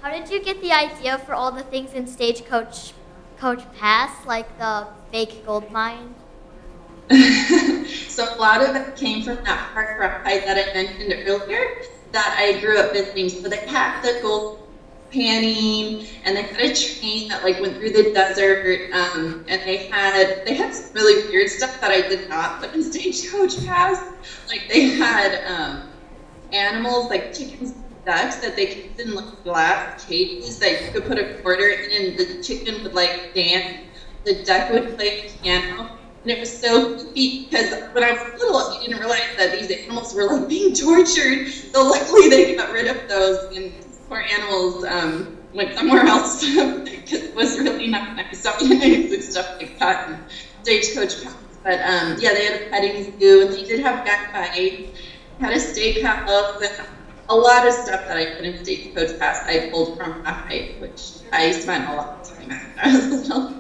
How did you get the idea for all the things in Stagecoach Pass, like the fake gold mine? So a lot of it came from that park ride that I mentioned earlier that I grew up visiting. So they had the gold panning, and they had a train that like went through the desert, and they had some really weird stuff that I did not put in Stagecoach Pass. Like they had animals like chickens and ducks that they kept in like glass cages that you could put a quarter in, and the chicken would like dance, the duck would play the piano. And it was so creepy because when I was little, you didn't realize that these animals were like being tortured. So luckily they got rid of those, and poor animals went somewhere else because it was really not nice. So and stuff like that and Stagecoach Pass. But yeah, they had a petting zoo, and they did have back bites, had a steakhouse, and a lot of stuff that I put in Stagecoach Pass I pulled from Backbite, which I spent a lot of time at when I was little.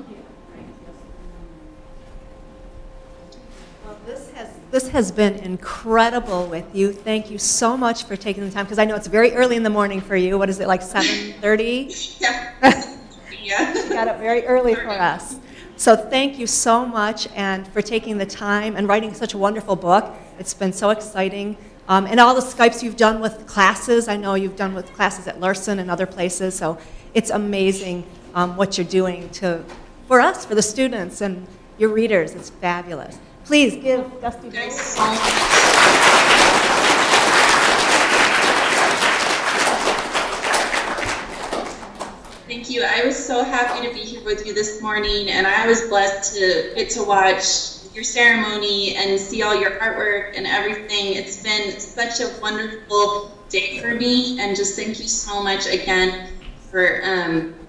This has been incredible with you. Thank you so much for taking the time, because I know it's very early in the morning for you. What is it, like 7:30? Yeah. Yeah. You got up very early for us. So thank you so much, and for taking the time and writing such a wonderful book. It's been so exciting. And all the Skypes you've done with classes. I know you've done with classes at Larson and other places. So it's amazing what you're doing for us, for the students and your readers. It's fabulous. Please give Dusty Thanks Bowles. so much. Thank you. I was so happy to be here with you this morning, and I was blessed to get to watch your ceremony and see all your artwork and everything. It's been such a wonderful day for me, and just thank you so much again for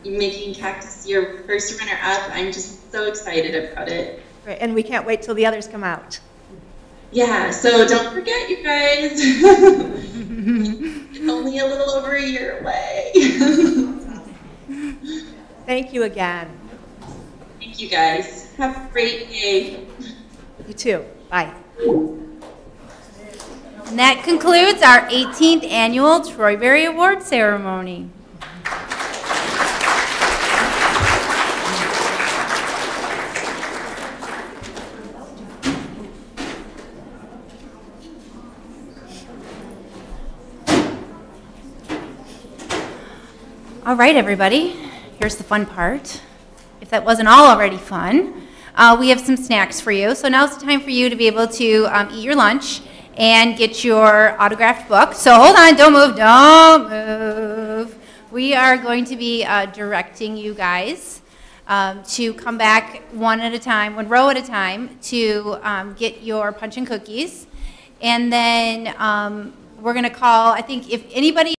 making Cactus your first runner-up. I'm just so excited about it. Great. And we can't wait till the others come out. Yeah, so don't forget, you guys. It's only a little over a year away. Thank you again. Thank you, guys. Have a great day. You too. Bye. And that concludes our 18th annual Troy Berry Award ceremony. All right, everybody, here's the fun part. If that wasn't all already fun, we have some snacks for you. So now's the time for you to be able to eat your lunch and get your autographed book. So hold on, don't move, don't move. We are going to be directing you guys to come back one row at a time, to get your punch and cookies. And then we're gonna call, I think if anybody